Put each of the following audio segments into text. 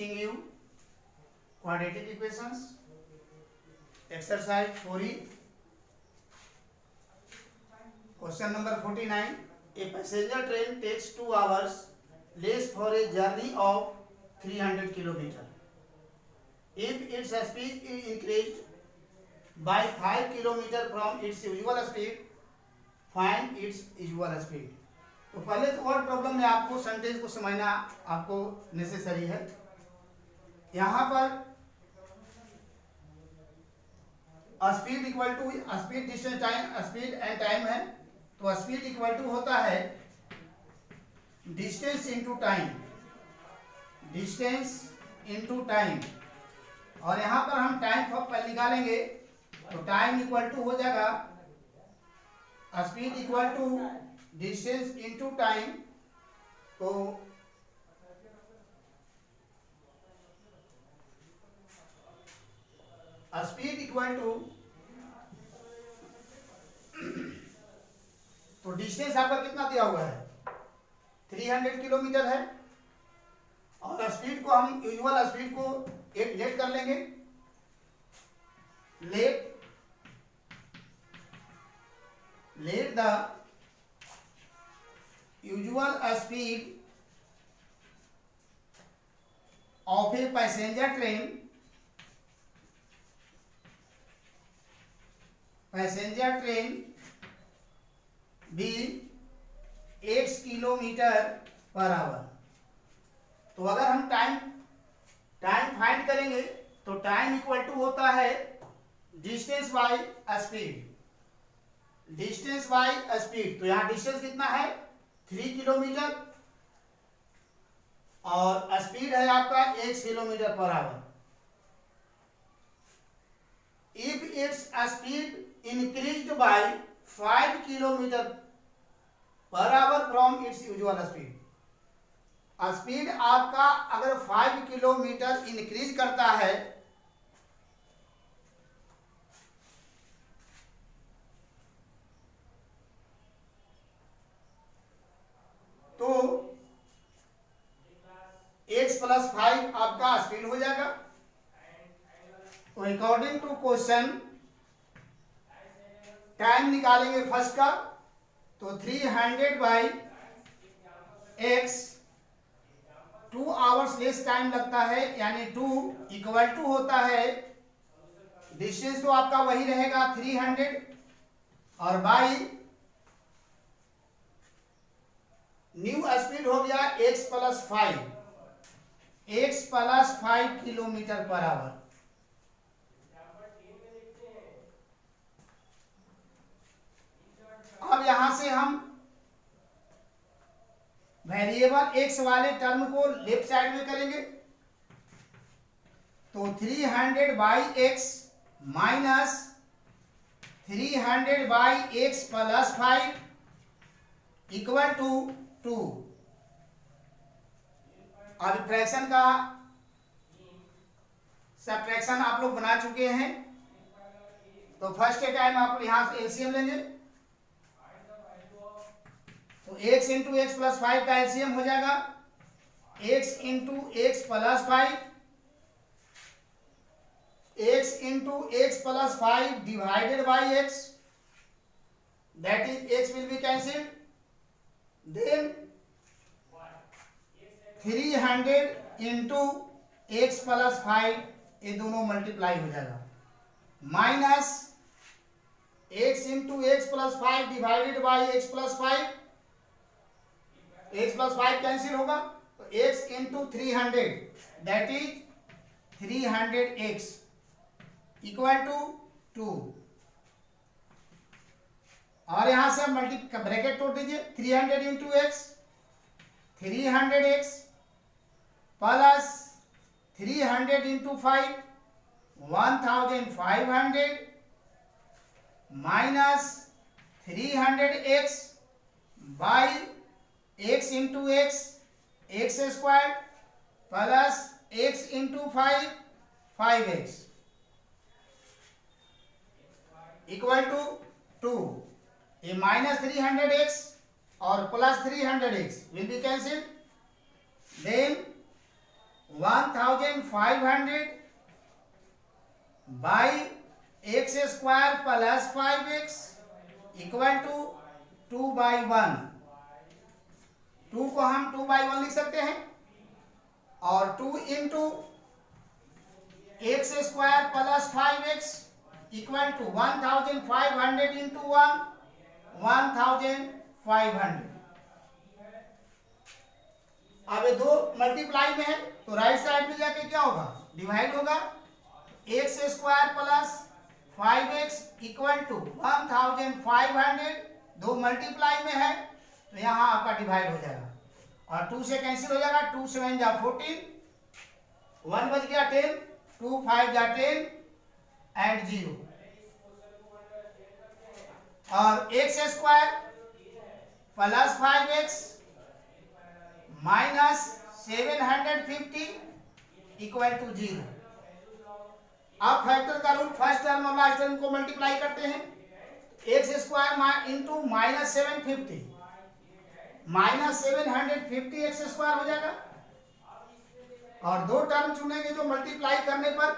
teaching you quadratic equations, exercise 4e, question number 49. A passenger train takes 2 hours less for a journey of 300 kilometers. If its speed is increased by 5 kilometers from its usual speed, find its usual speed. तो पहले तो और problem में आपको sentence को समझना आपको necessary है। यहाँ पर speed equal to speed distance time speed and time है, तो स्पीड इक्वल टू होता है distance into time, distance into time. और यहाँ पर हम टाइम पर निकालेंगे तो टाइम इक्वल टू हो जाएगा speed equal to distance into time. तो स्पीड इक्वल टू, तो डिस्टेंस आपका कितना दिया हुआ है 300 किलोमीटर है, और स्पीड को हम यूजुअल स्पीड को एक लेट कर लेंगे, let the usual speed of a passenger train भी 8 किलोमीटर पर आवर। तो अगर हम टाइम फाइंड करेंगे तो टाइम इक्वल टू होता है distance by speed, distance by speed. तो यहाँ डिस्टेंस कितना है 3 किलोमीटर और स्पीड है आपका 8 kilometre per our. If its speed increased by 5 kilometre per our from its usual speed, speed आपका अगर 5 किलोमीटर इंक्रीज करता है तो x + 5 आपका स्पीड हो जाएगा। तो अकॉर्डिंग टू क्वेश्चन टाइम निकालेंगे फर्स्ट का, तो 300 by x 2 hours less time लगता है, यानी 2 इक्वल टू होता है डिस्टेंस तो आपका वही रहेगा 300 और बाई न्यू स्पीड हो गया x + 5, x + 5 kilometre per hour. अब यहां से हम वेरिएबल x वाले टर्म को लेफ्ट साइड में करेंगे, तो 300 by x minus 300 by x + 5 equal to 2। अब फ्रैक्शन का सबट्रैक्शन आप लोग बना चुके हैं, तो फर्स्ट टाइम आप यहां से एलसीएम लेंगे, तो x इंटू x + 5 का एलसीएम हो जाएगा x into x + 5, x into x + 5 divided by x, that is x will be cancelled, then 300 into x + 5 ये दोनों मल्टीप्लाई हो जाएगा, minus x into x + 5 divided by x + 5, x + 5 cancel होगा, तो x into 300 that is 300x equal to 2। और यहां से हम ब्रैकेट तोड़ दीजिए, 300 into x 300x plus 300 into 5 1500 minus 300x by x into x x square plus x into 5 5x equal to 2। ये minus 300x और plus 300x will be cancelled, then 1500 by X square plus 5x equal to 2/1। 2 को हम 2/1 लिख सकते हैं और 2 into X square plus 5x equal to 1500 into 1 1500। अब ये दो मल्टीप्लाई में है तो राइट साइड में जाके क्या होगा, डिवाइड होगा। X square plus 5x equal to 1500, दो मल्टीप्लाई में है तो यहाँ आपका डिवाइड हो जाएगा और 2 से कैंसिल हो जाएगा। 2 7 जा 14, 1 बच गया 10, 2 5 जा 10 एंड 0। और X square plus 5x minus 750 equal to 0। अब फैक्टर का रूल फर्स्ट टर्म और लास्ट टर्म को मल्टीप्लाई करते हैं। X square into minus 750 minus 750 X square हो जाएगा और दो टर्म चुनेंगे जो मल्टीप्लाई करने पर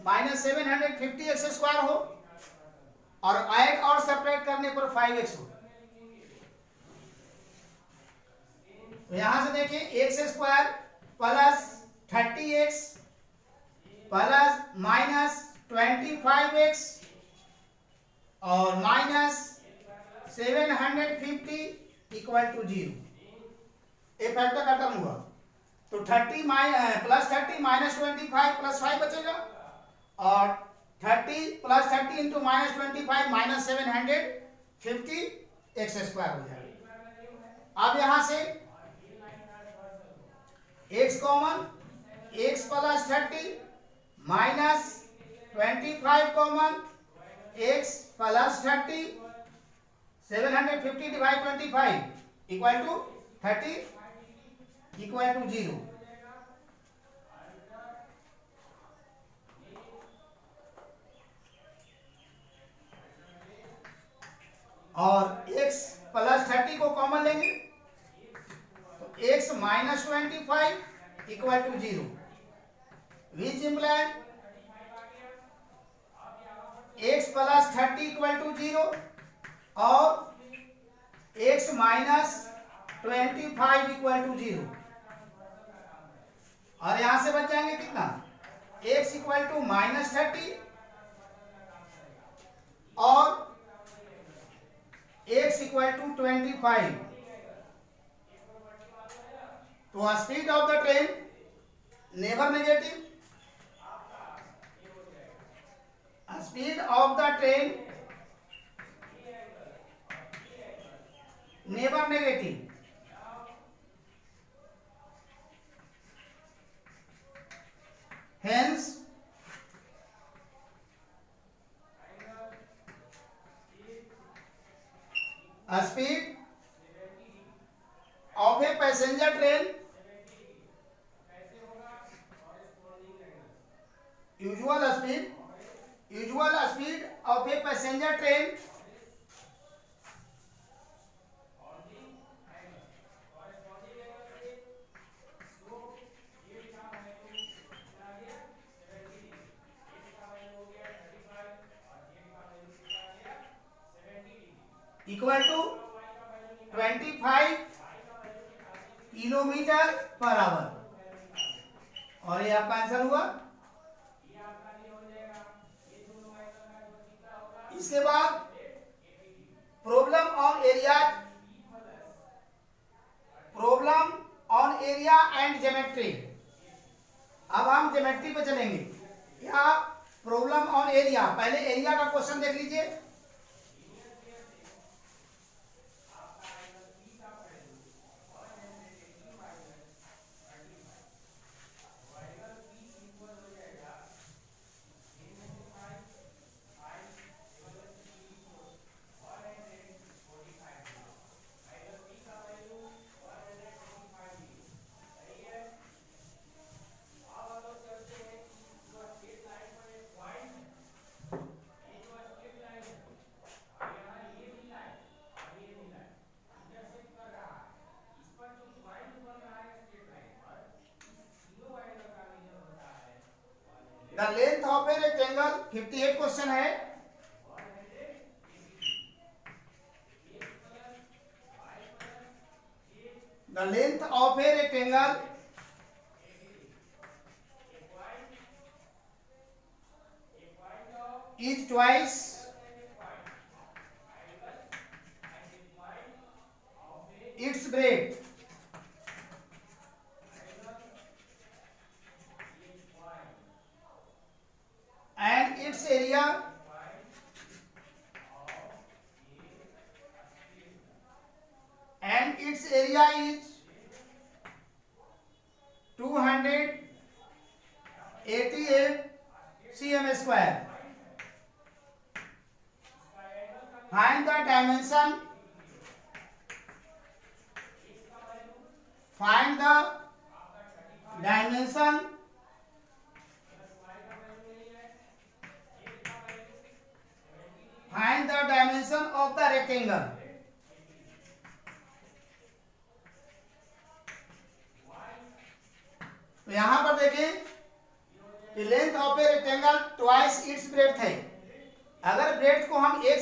माइनस 750 एक्स स्क्वायर हो और ऐड और सेपरेट करने पर 5x हो। तो यहां से देखिए x square plus 30x plus minus 25x और माइनस 750 इक्वल टू 0। एक फैक्टर का टर्म हुआ तो 30 प्लस 30 माइनस 25 प्लस 5 बचेगा और 30 plus 30 into minus 25 minus 750 X square हो जाएगा। अब यहां से x common, x plus 30 minus 25 common, x plus 30 750 divide 25 equal to 30 equal to 0। और x प्लस 30 को कॉमन लेंगे तो x minus 25 equal to 0 which imply x plus 30 equal to 0 और x माइनस 25 इक्वल टू 0। और यहां से बच जाएंगे कितना, x इक्वल टू माइनस 30 और x इक्वल टू 25। तो speed of the train never negative, speed of the train never negative. Hence, a speed of a passenger train usual speed of a passenger train equal to 25 kilometre per hour. और ये आपका answer हुआ। इसके बाद problem on area and geometry. अब हम geometry पे चलेंगे। या प्रॉब्लम ऑन एरिया, पहले एरिया का क्वेश्चन देख लीजिए। 58 क्वेश्चन है। The length of a rectangle is twice its breadth and its area is 288 cm square. Find the dimension. Find the dimension of the rectangle. तो यहां पर देखें कि length of a rectangle twice its breadth है। अगर breadth को हम 1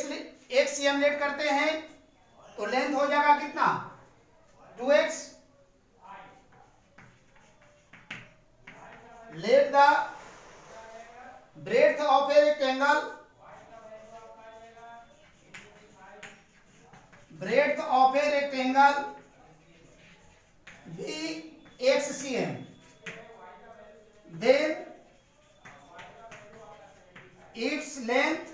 cm late करते हैं तो लेंथ हो जाएगा कितना 2x। Let the breadth of a rectangle be x cm, then its length,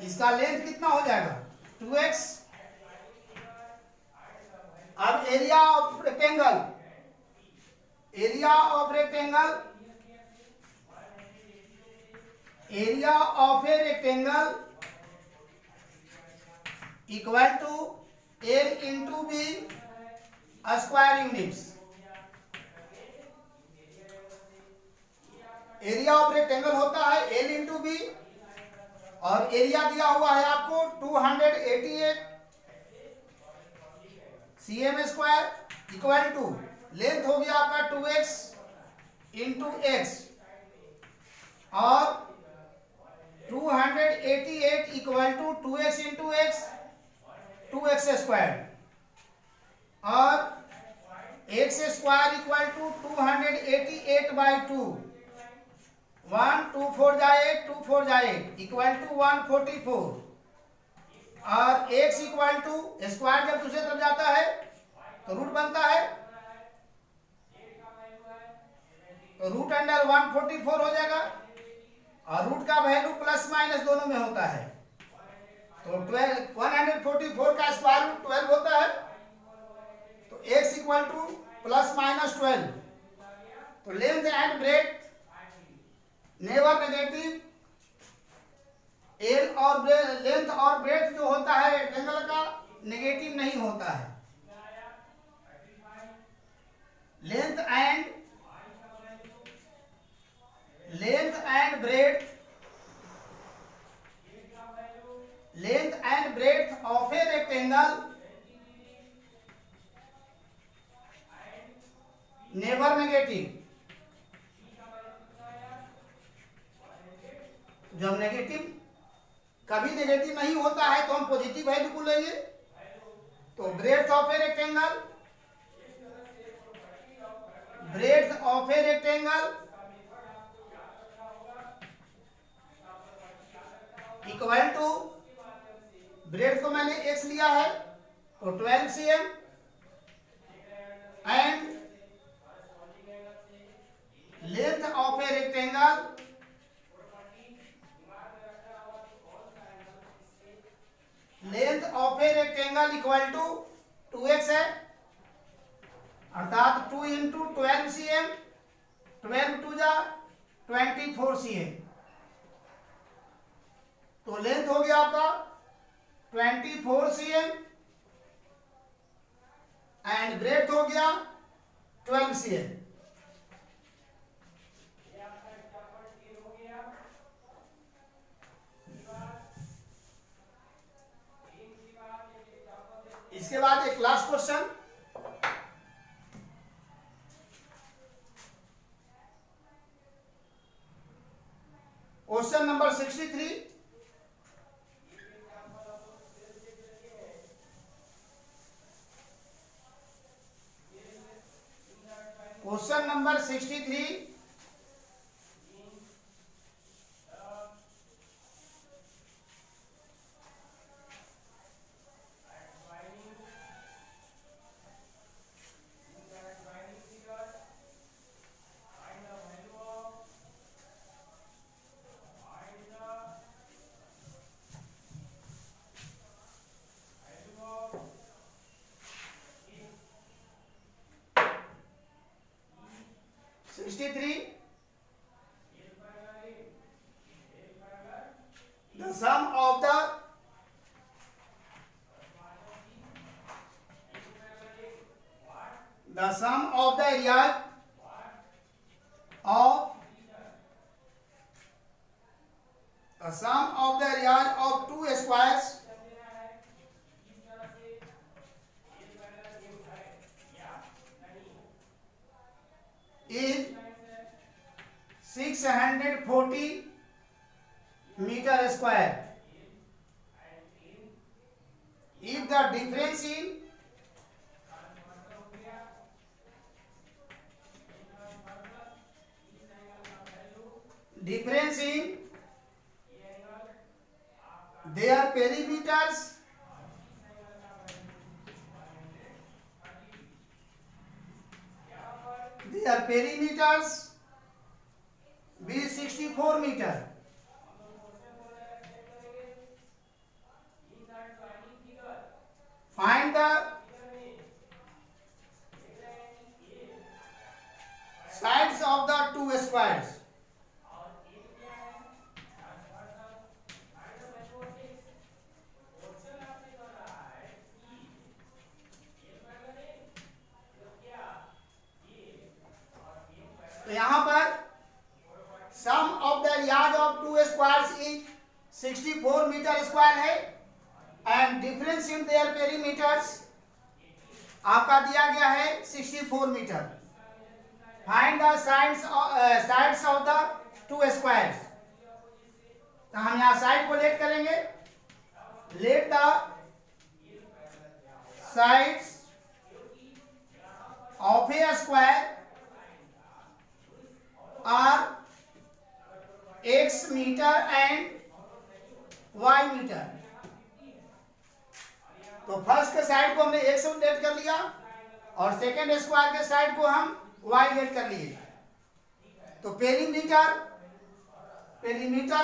इसका लेंथ कितना हो जाएगा 2x। अब area of rectangle equal to L into B square units. Area of rectangle होता है L इंटू बी और area दिया हुआ है आपको 288 cm square equal to length हो गया आपका 2x इंटू एक्स और 288 equal to 2x into X 2x square और x स्क्वायर इक्वल टू 288/2 1 2 4 जाए 2 4 जाए इक्वल टू 144 और x इक्वल टू स्क्वायर जब दूसरे तरफ जाता है तो रूट बनता है तो रूट अंडर 144 हो जाएगा और रूट का वैल्यू प्लस माइनस दोनों में होता है तो 144 का स्क्वायर रूट 12 होता है तो x equal two plus minus 12। तो length and breadth never negative. L और लेंथ और ब्रेड्थ जो होता है रेक्टेंगल का नेगेटिव नहीं होता है। Length and breadth of a rectangle never negative. जब नेगेटिव कभी नेगेटिव नहीं होता है तो हम पॉजिटिव वैल्यू को लेंगे। तो breadth of a rectangle equal to breadth को मैंने x लिया है तो 12 cm and length of a rectangle equal to 2x है अर्थात 2 इंटू 12 cm 12 2 जा 24 cm। तो लेंथ हो गया आपका 24 cm एंड ब्रेड्थ हो गया 12 cm। इसके बाद एक last question. Question question number 63. Question number 63. The sum of the areas of two squares is 640 meter square. If the difference in their perimeters be 64 meter. Find the sides of the two squares. तो यहां पर sum of the areas of two squares is 64 metre square है and difference in their perimeters आपका दिया गया है 64 metre. Find the sides of the two squares. तो हम यहां साइड को लेट करेंगे. Let the sides of a square are x metre and y metre. तो फर्स्ट के साइड को हमने x लेट कर लिया और सेकेंड स्क्वायर के साइड को हम y लेट कर लिए. तो perimeter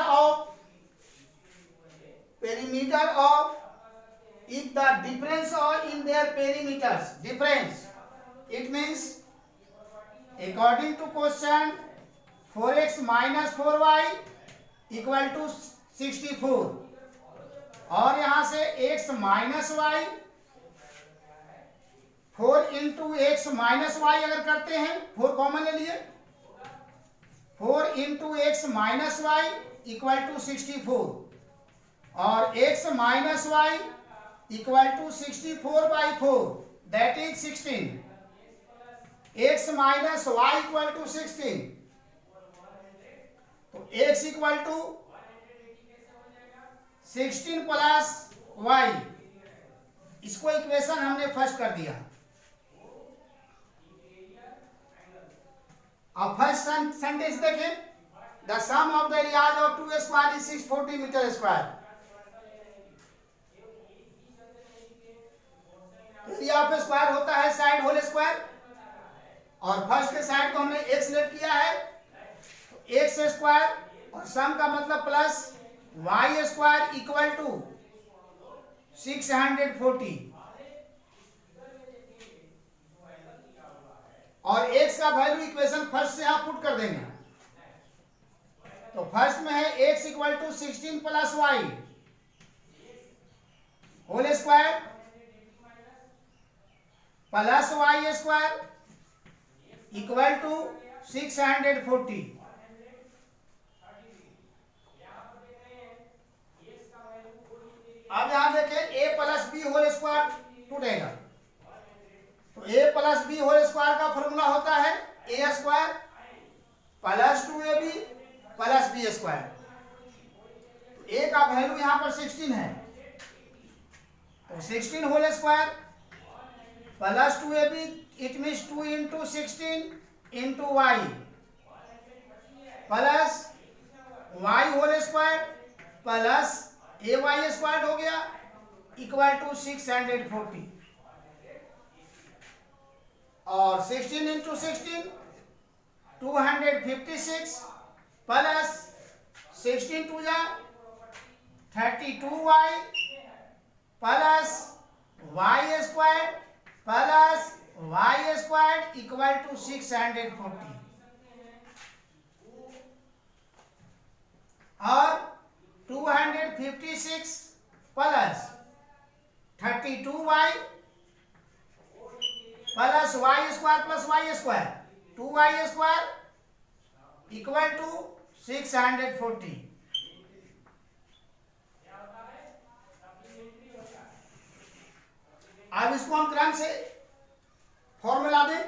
of if the difference or in their perimeters difference, it means according to question 4x minus 4y equal to 64 और यहां से x minus y 4 into x minus y अगर करते हैं 4 कॉमन ले लिए 4 into x minus y equal to 64 और x minus y equal to 64/4 that is 16. x minus y equal to 16. तो x equal to 16 plus y. इसको equation हमने first कर दिया. अब फर्स्ट सेंटेंस देखें. The sum of the areas of two squares is 640 metre square. Area of square होता है side whole square और फर्स्ट के साइड को हमने x लेट किया है एक्स स्क्वायर और सम का मतलब plus Y square equal to 640 और x का वैल्यू इक्वेशन फर्स्ट से आप पुट कर देंगे. तो फर्स्ट में है x equal to 16 plus Y whole square plus Y square equal to 640. अब यहां देखें a plus B whole square टूटेगा. तो a plus B whole square का फॉर्मूला होता है a square plus 2ab plus B square. A का value यहाँ पर 16 है, तो 16 whole square plus 2ab, it means 2 into 16 into Y plus Y whole square plus A Y square हो गया इक्वल टू 640, और 16 इंटू 16 256 प्लस 16 टू जा 32y plus Y square equal to 640, और 256 plus 32y plus Y square 2y square equal to 640। अब इसको हम क्रम से फॉर्मूला दें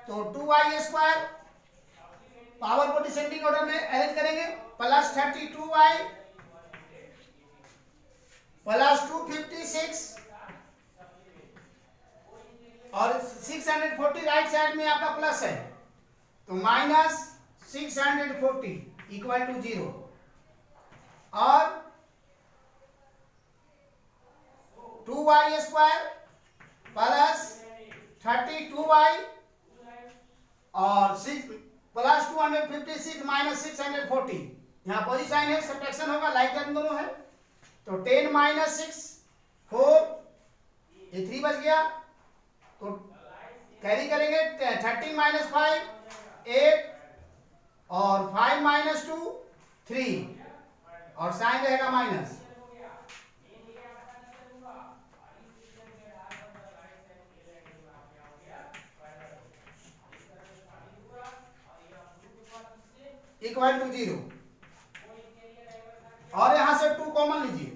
तो 2y स्क्वायर पावर को डिसेंडिंग ऑर्डर में अरेंज करेंगे, प्लस 32y प्लस 256 और 640 राइट साइड में आपका प्लस है, तो माइनस 640 इक्वल टू 0, और 2y स्क्वायर प्लस 32y और 6 प्लस 256 माइनस 640, यहाँ पोजी साइन है, सब्ट्रैक्शन होगा, लाइक टर्म दोनों है, तो 10 माइनस 6 4, ये 3 बच गया, तो कैरी करेंगे 13 माइनस 5 8 और 5 माइनस 2 3, और साइन रहेगा माइनस, इक्वल टू 0, और यहां से 2 कॉमन लीजिए,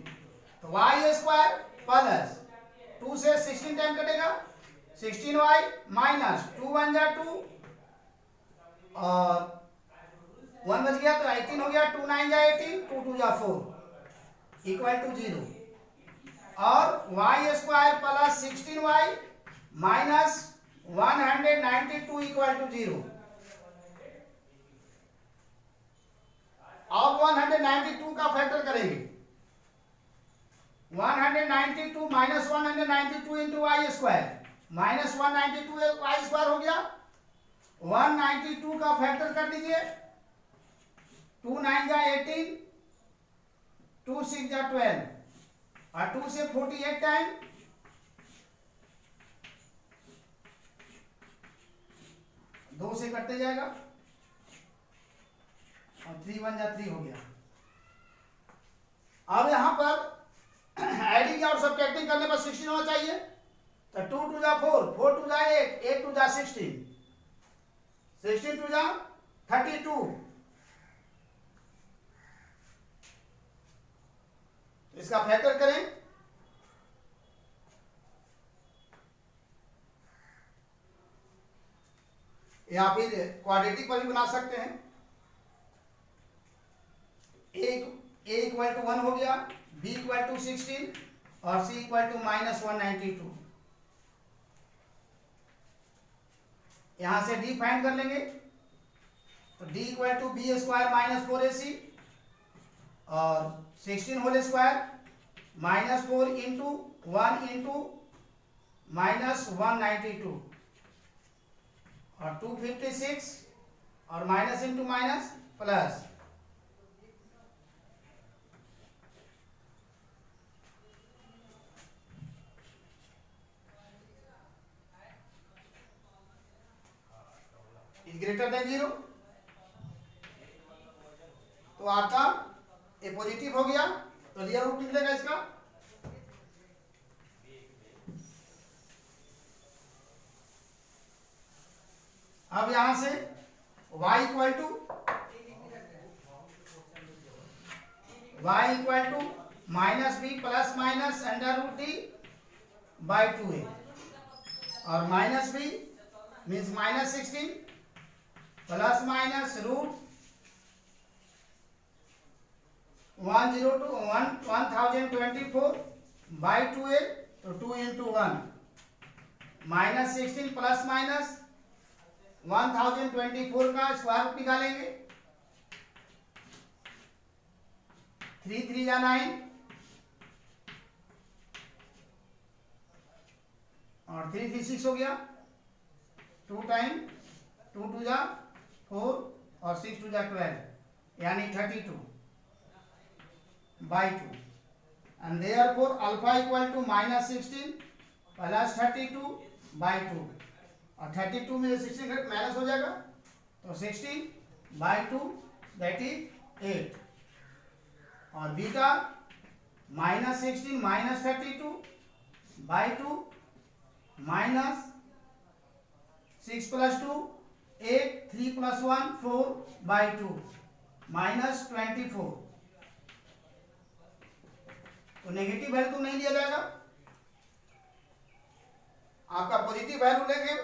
तो वाई स्क्वायर प्लस 2 से 16 टाइम कटेगा 16y माइनस 2 1 जा 2 और 1 बच गया तो 18 हो गया, 2 9 जा 18 2 2 जा 4 इक्वल टू 0, और y square plus 16y minus 192 equal to 0, अब 192 का फैक्टर करेंगे, 192 minus 192 into y square minus 192 y square हो गया, 192 का फैक्टर कर दीजिए, 2 9 जा 18 2 6 जा 12 और 2 से 48 टाइम, दो से कटते जाएगा और 3 1 जा 3 हो गया। अब यहां पर एडिंग और सब्ट्रैक्टिंग करने पर 16 होना चाहिए, तो 2 2 जा 4 4 2 जा 8 8 2 जा 16 16 2 जा 32, इसका फैक्टर करें, या फिर क्वाड्रेटिक पर भी बना सकते हैं, ए इक्वल टू 1 हो गया, बी इक्वल टू 16 और सी इक्वल टू माइनस 192, यहां से डी फाइंड कर लेंगे, तो d equal to b square minus 4ac और 16 whole square minus 4 into 1 into minus 192 और 256 और minus into minus plus, greater than 0, तो आपका ए पॉजिटिव हो गया, तो रियल रूट निकलेगा इसका, अब यहां से y equal to minus b plus minus under root d by 2a और minus b means minus 16 plus minus root 1024 by 12 तो 2 into 1 माइनस 16 प्लस माइनस 1024 का स्क्वायर रूट निकालेंगे 3 3 या 9 और 3 3 6 हो गया 2 टाइम 2 2 जा 4 और 6 2 जा 12 यानी 32 by 2 and therefore alpha equal to minus 16 plus 32 by 2 और 32 में 16 माइनस हो जाएगा तो 16 by 2 that is 8 और beta minus 16 minus 32 by 2 minus 6 plus 2 8 3 plus 1 4 by 2 minus 24 तो नेगेटिव वैल्यू तो नहीं लिया जाएगा आपका पॉजिटिव वैल्यू लेंगे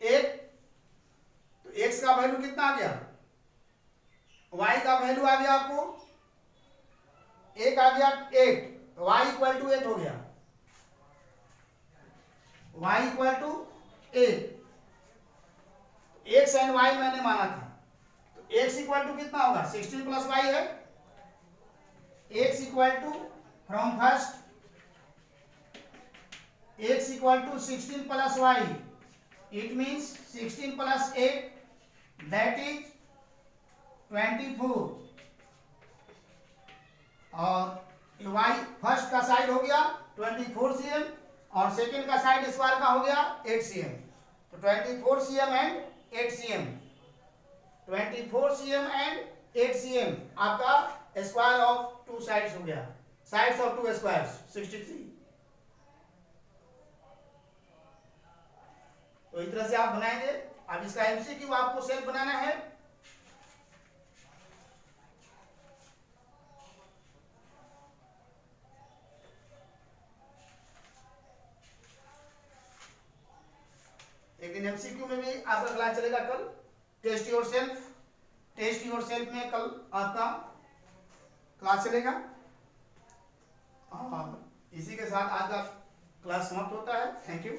8 तो x का वैल्यू कितना आ गया y का वैल्यू आ गया आपको 1 आ गया 8 तो y इक्वल टू 8 हो गया y equal to 8 x and y मैंने माना था तो x इक्वल टू कितना होगा 16 प्लस y है x equal to from first x equal to 16 plus y it means 16 plus 8 that is 24 और y फर्स्ट का साइड हो गया 24 cm और सेकंड का साइड स्क्वायर का हो गया 8 cm तो 24 cm and 8 cm 24 cm and 8 cm आपका स्क्वायर ऑफ टू साइड्स हो गया साइड्स ऑफ टू स्क्वायर्स 63 तो इस तरह से आप बनाएंगे अब इसका एमसीक्यू आपको सेल्फ बनाना है एक दिन एमसीक्यू में भी आपका क्लास चलेगा कल टेस्ट योर सेल्फ में कल आपका क्लास चलेगा और इसी के साथ आज का क्लास समाप्त होता है थैंक यू